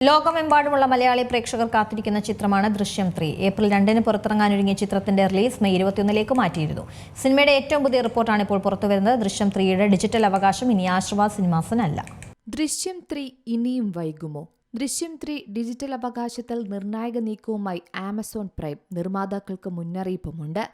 ലോകമെമ്പാടുമുള്ള മലയാളി പ്രേക്ഷകർ കാത്തിരിക്കുന്ന ചിത്രമാണ് ദൃശ്യം 3. ഏപ്രിൽ 2-ന് പുറത്തിറങ്ങാനൊരുങ്ങിയ ചിത്രത്തിന്റെ റിലീസ് മെയ് 21-ലേക്ക് മാറ്റിയിരുന്നു. സിനിമയുടെ ഏറ്റവും പുതിയ റിപ്പോർട്ടാണ് ഇപ്പോൾ പുറത്തുവരുന്നത്. ദൃശ്യം 3യുടെ ഡിജിറ്റൽ അവകാശം ഇനി ആശീർവാദ് സിനിമാസിനല്ല. ദൃശ്യം 3 ഇനിയും വൈകുമോ? ദൃശ്യം 3 ഡിജിറ്റൽ അവകാശത്തിൽ നിർണായക നീക്കവുമായി ആമസോൺ പ്രൈം. നിർമ്മാതാക്കൾക്ക് മുന്നറിയിപ്പുമുണ്ട്.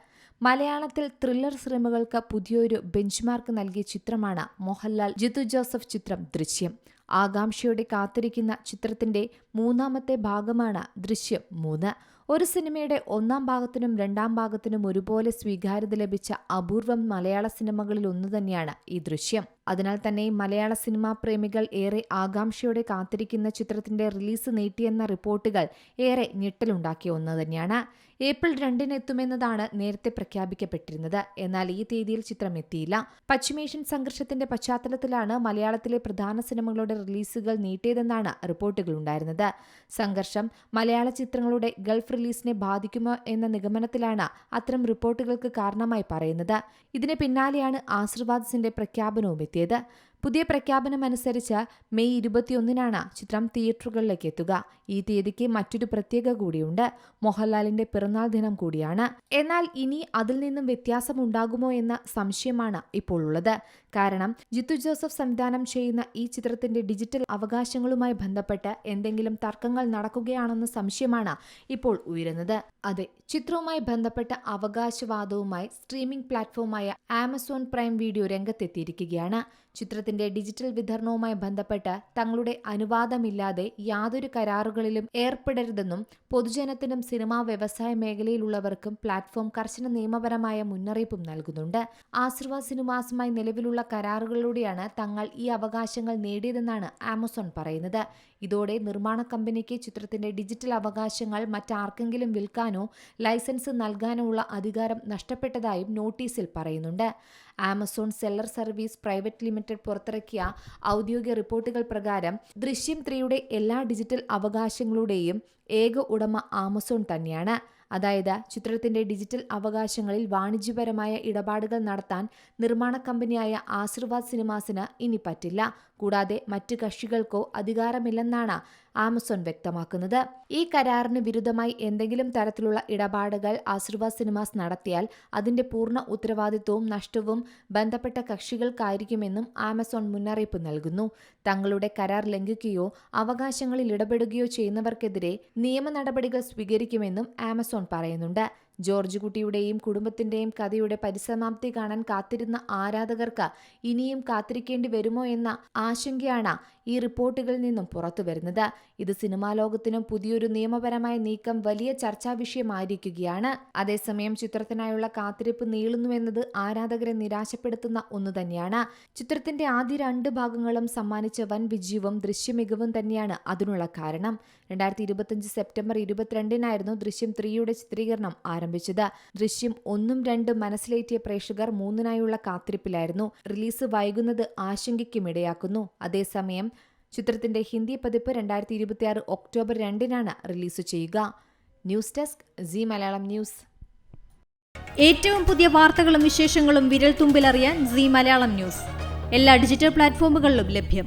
മലയാളത്തിൽ ത്രില്ലർ സിനിമകൾക്ക് പുതിയൊരു ബെഞ്ച്മാർക്ക് നൽകിയ ചിത്രമാണ് മോഹൻലാൽ ജിത്തു ജോസഫ് ചിത്രം ദൃശ്യം. ആകാംക്ഷയോടെ കാത്തിരിക്കുന്ന ചിത്രത്തിന്റെ മൂന്നാമത്തെ ഭാഗമാണ് ദൃശ്യം 3. ഒരു സിനിമയുടെ ഒന്നാം ഭാഗത്തിനും രണ്ടാം ഭാഗത്തിനും ഒരുപോലെ സ്വീകാര്യത ലഭിച്ച അപൂർവം മലയാള സിനിമകളിൽ ഒന്നു തന്നെയാണ് ഈ ദൃശ്യം. അതിനാൽ തന്നെ മലയാള സിനിമാ പ്രേമികൾ ഏറെ ആകാംക്ഷയോടെ കാത്തിരിക്കുന്ന ചിത്രത്തിന്റെ റിലീസ് നീട്ടിയെന്ന റിപ്പോർട്ടുകൾ ഏറെ ഞെട്ടലുണ്ടാക്കിയ ഒന്ന് തന്നെയാണ്. ഏപ്രിൽ 2-ന് എത്തുമെന്നതാണ് നേരത്തെ പ്രഖ്യാപിക്കപ്പെട്ടിരുന്നത്. എന്നാൽ ഈ തീയതിയിൽ ചിത്രം എത്തിയില്ല. പശ്ചിമേഷ്യൻ സംഘർഷത്തിന്റെ പശ്ചാത്തലത്തിലാണ് മലയാളത്തിലെ പ്രധാന സിനിമകളുടെ റിലീസുകൾ നീട്ടിയതെന്നാണ് റിപ്പോർട്ടുകൾ ഉണ്ടായിരുന്നത്. സംഘർഷം മലയാള ചിത്രങ്ങളുടെ ഗൾഫ് റിലീസിനെ ബാധിക്കുമോ എന്ന നിഗമനത്തിലാണ് അത്തരം റിപ്പോർട്ടുകൾക്ക് കാരണമായി പറയുന്നത്. ഇതിന് പിന്നാലെയാണ് ആശീർവാദ്സിന്റെ പ്രഖ്യാപനവും എത്തിയത്. പുതിയ പ്രഖ്യാപനമനുസരിച്ച് മെയ് 21-നാണ് ചിത്രം തിയേറ്ററുകളിലേക്ക് എത്തുക. ഈ തീയതിക്ക് മറ്റൊരു പ്രത്യേകത കൂടിയുണ്ട്. മോഹൻലാലിന്റെ പിറന്നാൾ ദിനം കൂടിയാണ്. എന്നാൽ ഇനി അതിൽ നിന്നും വ്യത്യാസമുണ്ടാകുമോ എന്ന സംശയമാണ് ഇപ്പോൾ ഉള്ളത്. കാരണം ജിത്തു ജോസഫ് സംവിധാനം ചെയ്യുന്ന ഈ ചിത്രത്തിന്റെ ഡിജിറ്റൽ അവകാശങ്ങളുമായി ബന്ധപ്പെട്ട് എന്തെങ്കിലും തർക്കങ്ങൾ നടക്കുകയാണെന്ന സംശയമാണ് ഇപ്പോൾ ഉയരുന്നത്. അതെ, ചിത്രവുമായി ബന്ധപ്പെട്ട അവകാശവാദവുമായി സ്ട്രീമിംഗ് പ്ലാറ്റ്ഫോമായ ആമസോൺ പ്രൈം വീഡിയോ രംഗത്തെത്തിയിരിക്കുകയാണ്. ചിത്രത്തിന്റെ ഡിജിറ്റൽ വിതരണവുമായി ബന്ധപ്പെട്ട് തങ്ങളുടെ അനുവാദമില്ലാതെ യാതൊരു കരാറുകളിലും ഏർപ്പെടരുതെന്നും പൊതുജനത്തിനും സിനിമാ വ്യവസായ മേഖലയിലുള്ളവർക്കും പ്ലാറ്റ്ഫോം കർശന നിയമപരമായ മുന്നറിയിപ്പും നൽകുന്നുണ്ട്. ആശീർവാദ് സിനിമാസുമായി നിലവിലുള്ള കരാറുകളിലൂടെയാണ് തങ്ങൾ ഈ അവകാശങ്ങൾ നേടിയതെന്നാണ് ആമസോൺ പറയുന്നത്. ഇതോടെ നിർമ്മാണ കമ്പനിക്ക് ചിത്രത്തിന്റെ ഡിജിറ്റൽ അവകാശങ്ങൾ മറ്റാർക്കെങ്കിലും വിൽക്കാനോ ലൈസൻസ് നൽകാനോ ഉള്ള അധികാരം നഷ്ടപ്പെട്ടതായും നോട്ടീസിൽ പറയുന്നുണ്ട്. Amazon seller service private limited പുറത്തിറക്കിയ ഔദ്യോഗിക റിപ്പോർട്ടുകൾ പ്രകാരം ദൃശ്യം 3യുടെ എല്ലാ ഡിജിറ്റൽ അവകാശങ്ങളുടെയും ഏക ഉടമ ആമസോൺ തന്നെയാണ്. അതായത് ചിത്രത്തിന്റെ ഡിജിറ്റൽ അവകാശങ്ങളിൽ വാണിജ്യപരമായ ഇടപാടുകൾ നടത്താൻ നിർമ്മാണ കമ്പനിയായ ആശീർവാദ് സിനിമാസിന് ഇനി പറ്റില്ല. കൂടാതെ മറ്റ് കക്ഷികൾക്കോ അധികാരമില്ലെന്നാണ് ആമസോൺ വ്യക്തമാക്കുന്നത്. ഈ കരാറിന് വിരുദ്ധമായി എന്തെങ്കിലും തരത്തിലുള്ള ഇടപാടുകൾ ആശീർവാദ് സിനിമാസ് നടത്തിയാൽ അതിന്റെ പൂർണ്ണ ഉത്തരവാദിത്വവും നഷ്ടവും ബന്ധപ്പെട്ട കക്ഷികൾക്കായിരിക്കുമെന്നും ആമസോൺ മുന്നറിയിപ്പ് നൽകുന്നു. തങ്ങളുടെ കരാർ ലംഘിക്കുകയോ അവകാശങ്ങളിൽ ഇടപെടുകയോ ചെയ്യുന്നവർക്കെതിരെ നിയമ നടപടികൾ സ്വീകരിക്കുമെന്നും ആമസോൺ പറയുന്നുണ്ട്. ജോർജ് കുട്ടിയുടെയും കുടുംബത്തിന്റെയും കഥയുടെ പരിസമാപ്തി കാണാൻ കാത്തിരുന്ന ആരാധകർക്ക് ഇനിയും കാത്തിരിക്കേണ്ടി വരുമോ എന്ന ആശങ്കയാണ് ഈ റിപ്പോർട്ടുകളിൽ നിന്നും പുറത്തുവരുന്നത്. ഇത് സിനിമാ ലോകത്തിനും പുതിയൊരു നിയമപരമായ നീക്കം വലിയ ചർച്ചാ വിഷയമായിരിക്കുകയാണ്. അതേസമയം ചിത്രത്തിനായുള്ള കാത്തിരിപ്പ് നീളുന്നുവെന്നത് ആരാധകരെ നിരാശപ്പെടുത്തുന്ന ഒന്നു തന്നെയാണ്. ചിത്രത്തിന്റെ ആദ്യ 2 ഭാഗങ്ങളും സമ്മാനിച്ച വൻ വിജയവും ദൃശ്യമികവും തന്നെയാണ് അതിനുള്ള കാരണം. 2025 സെപ്റ്റംബർ 22-നായിരുന്നു ദൃശ്യം 3യുടെ ചിത്രീകരണം ആരംഭിച്ചത്. ദൃശ്യം 1ഉം 2ഉം മനസ്സിലേറ്റിയ പ്രേക്ഷകർ 3-നായുള്ള കാത്തിരിപ്പിലായിരുന്നു. റിലീസ് വൈകുന്നത് ആശങ്കയ്ക്കുമിടയാക്കുന്നു. അതേസമയം ചിത്രത്തിന്റെ ഹിന്ദി പതിപ്പ് 2026 ഒക്ടോബർ 2-നാണ് റിലീസ് ചെയ്യുക. News desk Zee Malayalam News. ഏറ്റവും പുതിയ വാർത്തകളും വിശേഷങ്ങളും വിരൽ തുമ്പിലറിയാൻ സീ മലയാളം ന്യൂസ് എല്ലാ ഡിജിറ്റൽ പ്ലാറ്റ്ഫോമുകളിലും ലഭ്യം.